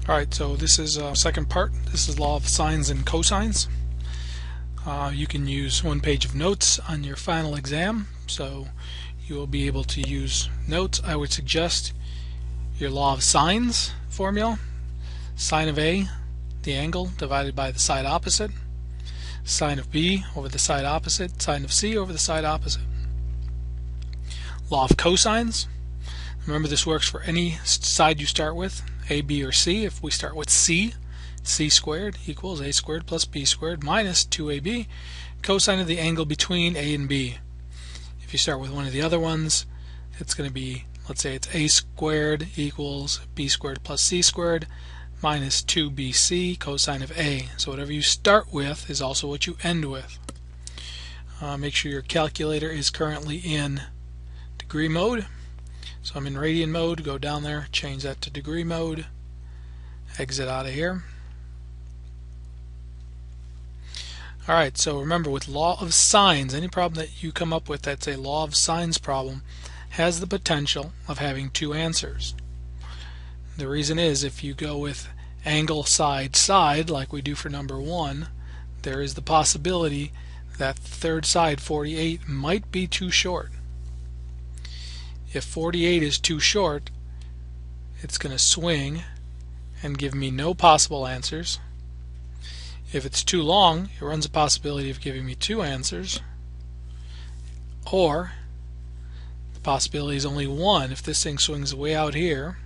Alright, so this is second part. This is law of sines and cosines. You can use one page of notes on your final exam, so you will be able to use notes. I would suggest your law of sines formula. Sine of A, the angle, divided by the side opposite. Sine of B over the side opposite. Sine of C over the side opposite. Law of cosines. Remember, this works for any side you start with, A, B, or C. If we start with C, C squared equals A squared plus B squared minus 2AB, cosine of the angle between A and B. If you start with one of the other ones, it's going to be, let's say it's A squared equals B squared plus C squared minus 2BC cosine of A. So whatever you start with is also what you end with. Make sure your calculator is currently in degree mode. So I'm in radian mode, go down there, change that to degree mode, exit out of here. Alright, so remember, with law of sines, any problem that you come up with that's a law of sines problem has the potential of having two answers. The reason is, if you go with angle side side like we do for number 1, there is the possibility that the third side, 48, might be too short. If 48 is too short, it's going to swing and give me no possible answers. If it's too long, it runs a possibility of giving me two answers. Or the possibility is only one. If this thing swings way out here,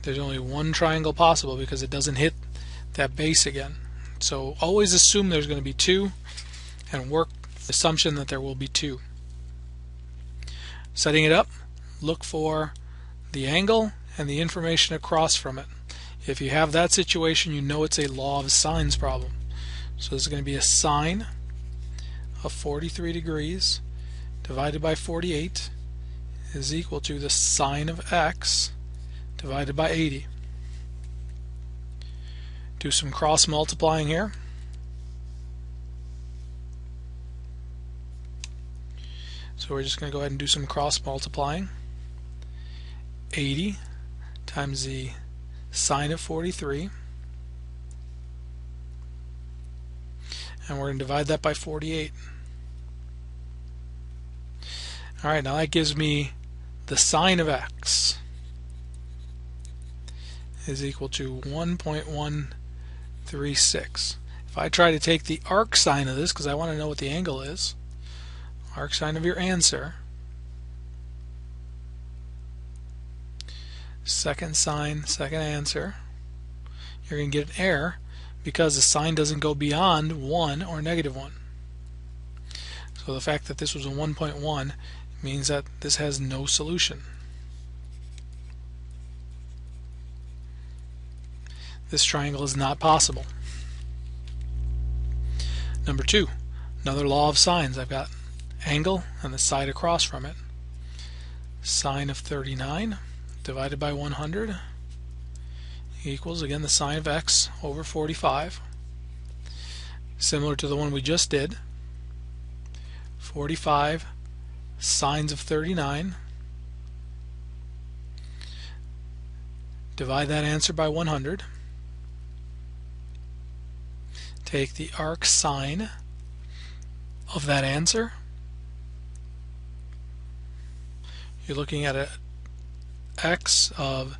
there's only one triangle possible because it doesn't hit that base again. So always assume there's going to be two and work the assumption that there will be two. Setting it up, look for the angle and the information across from it. If you have that situation, you know it's a law of sines problem. So this is going to be a sine of 43 degrees divided by 48 is equal to the sine of x divided by 80. Do some cross multiplying here. So we're just going to go ahead and do some cross multiplying. 80 times the sine of 43, and we're going to divide that by 48. Alright, now that gives me the sine of x is equal to 1.136. If I try to take the arc sine of this, because I want to know what the angle is, arc sine of your answer, second sine, second answer, you're going to get an error because the sine doesn't go beyond 1 or negative 1. So the fact that this was a 1.1 means that this has no solution. This triangle is not possible. Number 2, another law of sines. I've got angle and the side across from it. Sine of 39 divided by 100 equals, again, the sine of x over 45. Similar to the one we just did. 45 sines of 39. Divide that answer by 100. Take the arc sine of that answer. You're looking at a x of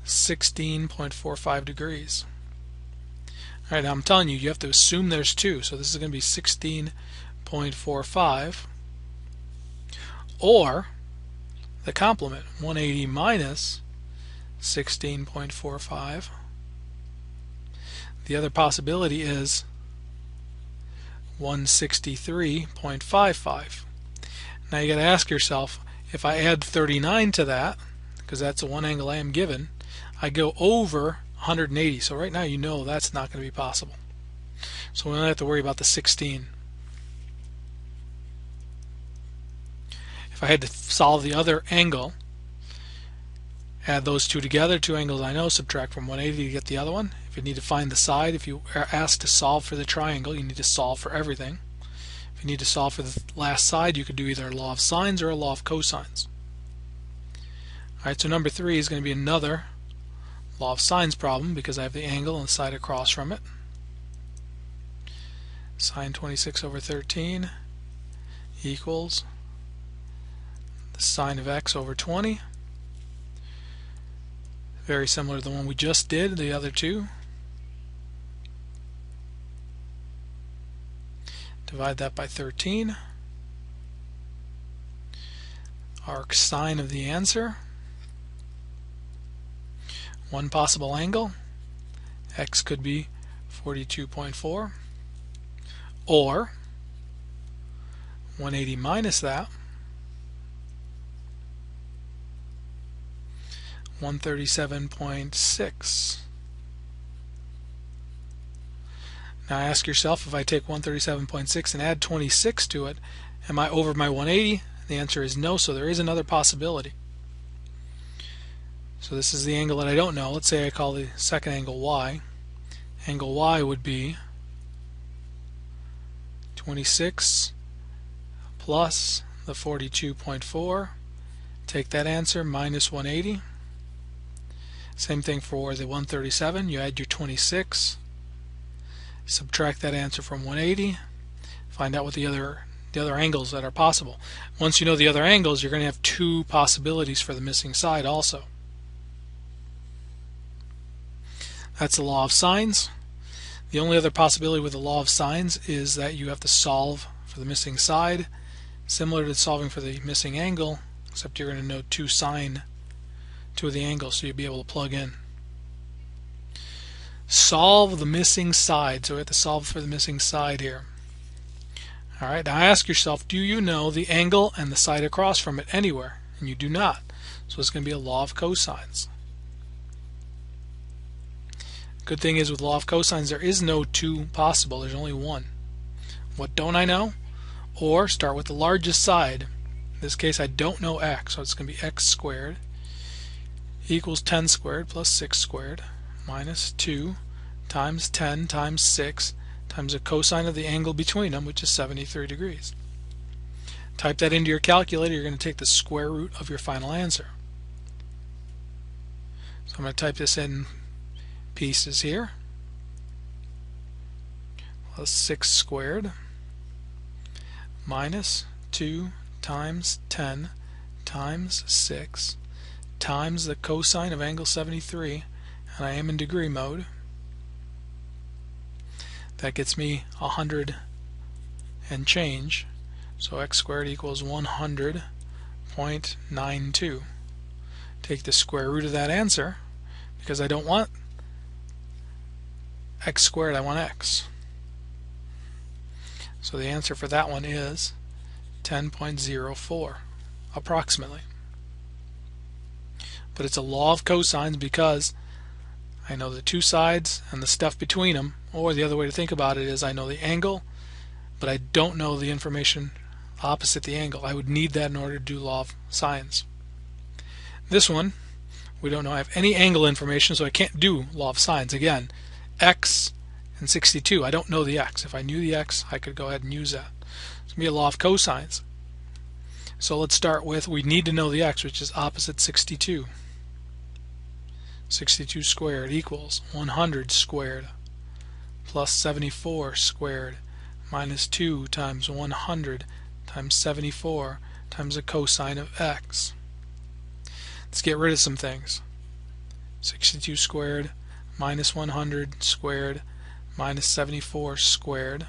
16.45 degrees. Alright, now I'm telling you, you have to assume there's two. So this is going to be 16.45, or the complement, 180 minus 16.45. The other possibility is 163.55. Now you got to ask yourself, if I add 39 to that, because that's the one angle I am given, I go over 180. So right now you know that's not going to be possible. So we don't have to worry about the 16. If I had to solve the other angle, add those two together, two angles I know, subtract from 180 to get the other one. If you need to find the side, if you are asked to solve for the triangle, you need to solve for everything. If you need to solve for the last side, you could do either a law of sines or a law of cosines. Alright, so number 3 is going to be another law of sines problem because I have the angle and the side across from it. Sine 26 over 13 equals the sine of x over 20. Very similar to the one we just did, the other two. Divide that by 13. Arc sine of the answer. One possible angle, x could be 42.4, or 180 minus that, 137.6. Now ask yourself, if I take 137.6 and add 26 to it, am I over my 180? The answer is no, so there is another possibility. So this is the angle that I don't know. Let's say I call the second angle y. Angle y would be 26 plus the 42.4. Take that answer, minus 180. Same thing for the 137. You add your 26. Subtract that answer from 180. Find out what the other angles that are possible. Once you know the other angles, you're going to have two possibilities for the missing side also. That's the law of sines. The only other possibility with the law of sines is that you have to solve for the missing side, similar to solving for the missing angle, except you're going to know two of the angles, so you'll be able to plug in. Solve the missing side. So we have to solve for the missing side here. Alright, now ask yourself, do you know the angle and the side across from it anywhere? And you do not. So it's going to be a law of cosines. Good thing is with law of cosines there is no two possible, there's only one. What don't I know? Or start with the largest side. In this case I don't know x, so it's going to be x squared equals 10 squared plus 6 squared minus 2 times 10 times 6 times the cosine of the angle between them, which is 73 degrees. Type that into your calculator, you're going to take the square root of your final answer. So I'm going to type this in pieces here. Plus 6 squared minus 2 times 10 times 6 times the cosine of angle 73, and I am in degree mode. That gets me 100 and change, so x squared equals 100.92. Take the square root of that answer, because I don't want x squared, I want x. So the answer for that one is 10.04 approximately. But it's a law of cosines because I know the two sides and the stuff between them, or the other way to think about it is I know the angle, but I don't know the information opposite the angle. I would need that in order to do law of sines. This one, we don't know. I have any angle information, so I can't do law of sines. Again, x and 62, I don't know the x. If I knew the x, I could go ahead and use that. It's going to be a law of cosines. So let's start with, we need to know the x, which is opposite 62. 62 squared equals 100 squared plus 74 squared minus 2 times 100 times 74 times the cosine of x. Let's get rid of some things. 62 squared minus 100 squared minus 74 squared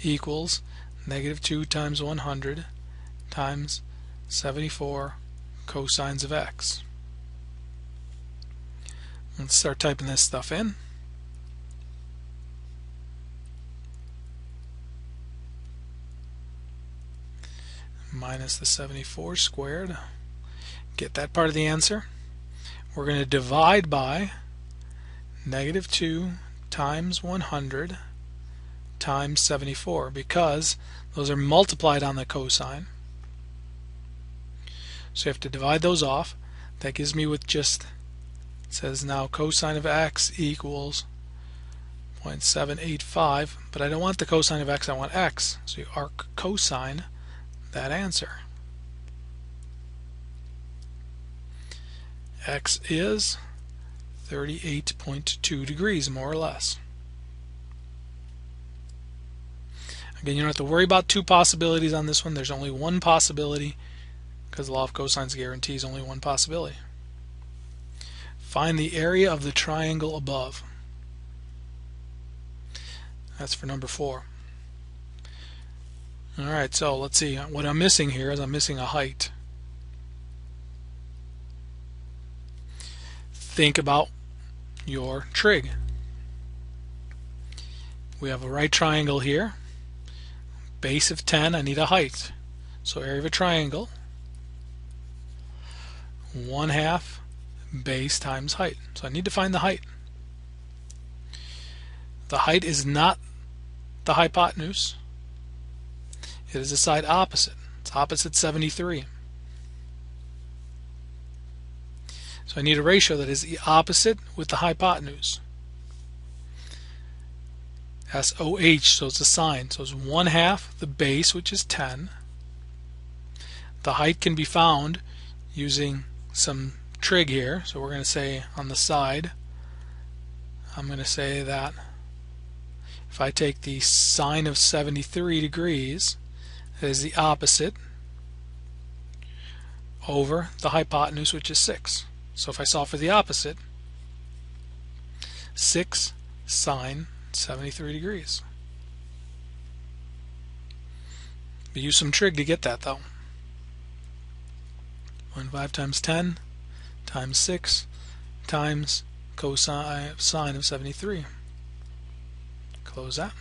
equals negative 2 times 100 times 74 cosines of x. Let's start typing this stuff in. Minus the 74 squared. Get that part of the answer. We're going to divide by negative 2 times 100 times 74 because those are multiplied on the cosine. So you have to divide those off. That gives me with just, it says now cosine of x equals 0.785, but I don't want the cosine of x, I want x. So you arc cosine that answer. X is 38.2 degrees, more or less. Again, you don't have to worry about two possibilities on this one. There's only one possibility because the law of cosines guarantees only one possibility. Find the area of the triangle above. That's for number 4. Alright, so let's see. What I'm missing here is I'm missing a height. Think about your trig. We have a right triangle here. Base of 10, I need a height. So area of a triangle, 1/2 base times height. So I need to find the height. The height is not the hypotenuse. It is the side opposite. It's opposite 73. So I need a ratio that is the opposite with the hypotenuse. SOH, so it's a sine. So it's 1/2 the base, which is 10. The height can be found using some trig here. So we're going to say on the side, I'm going to say that if I take the sine of 73 degrees, that is the opposite over the hypotenuse, which is 6. So if I solve for the opposite, 6 sine 73 degrees. We use some trig to get that though. 1/5 times 10 times 6 times cosine sine of 73. Close that.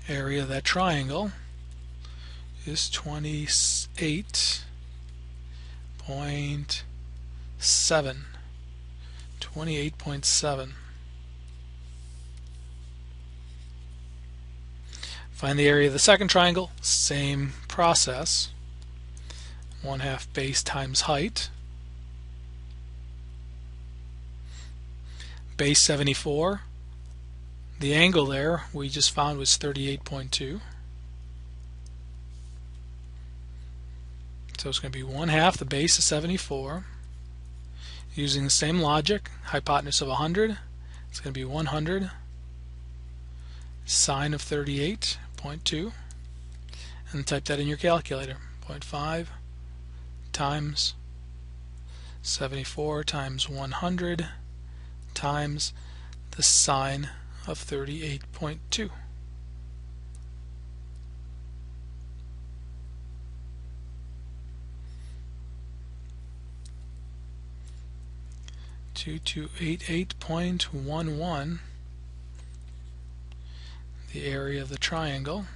Area of that triangle is 28.7. 28.7. Find the area of the second triangle. Same process. 1/2 base times height. Base 74. The angle there we just found was 38.2. So it's going to be 1/2 the base of 74. Using the same logic, hypotenuse of 100, it's going to be 100 sine of 38.2, and type that in your calculator. 0.5 times 74 times 100 times the sine of 38.2. to 88.11. The area of the triangle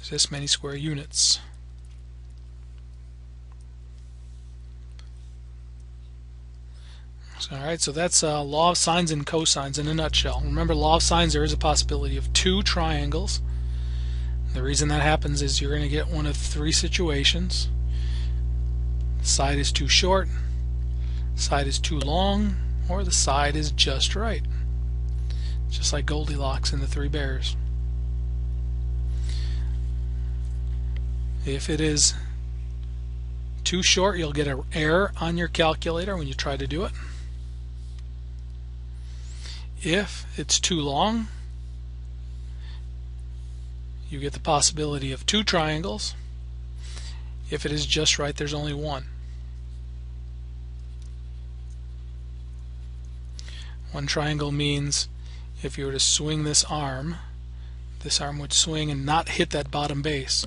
is this many square units. Alright, so that's law of sines and cosines in a nutshell. Remember, law of sines, there is a possibility of two triangles. The reason that happens is you're going to get one of three situations. The side is too short, side is too long, or the side is just right. Just like Goldilocks and the Three Bears. If it is too short, you'll get an error on your calculator when you try to do it. If it's too long, you get the possibility of two triangles. If it is just right, there's only one. One triangle means if you were to swing this arm would swing and not hit that bottom base.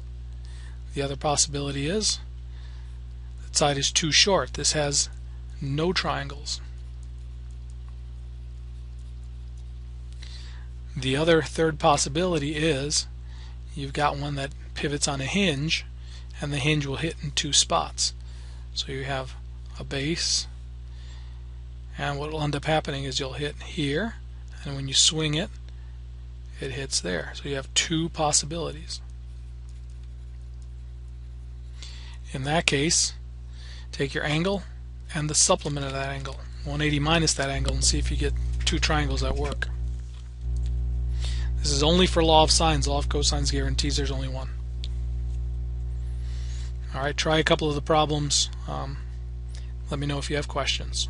The other possibility is that side is too short. This has no triangles. The other third possibility is you've got one that pivots on a hinge, and the hinge will hit in two spots. So you have a base, and what will end up happening is you'll hit here, and when you swing it, it hits there. So you have two possibilities. In that case, take your angle and the supplement of that angle, 180 minus that angle, and see if you get two triangles that work. This is only for law of sines. Law of cosines guarantees there's only one. Alright, try a couple of the problems. Let me know if you have questions.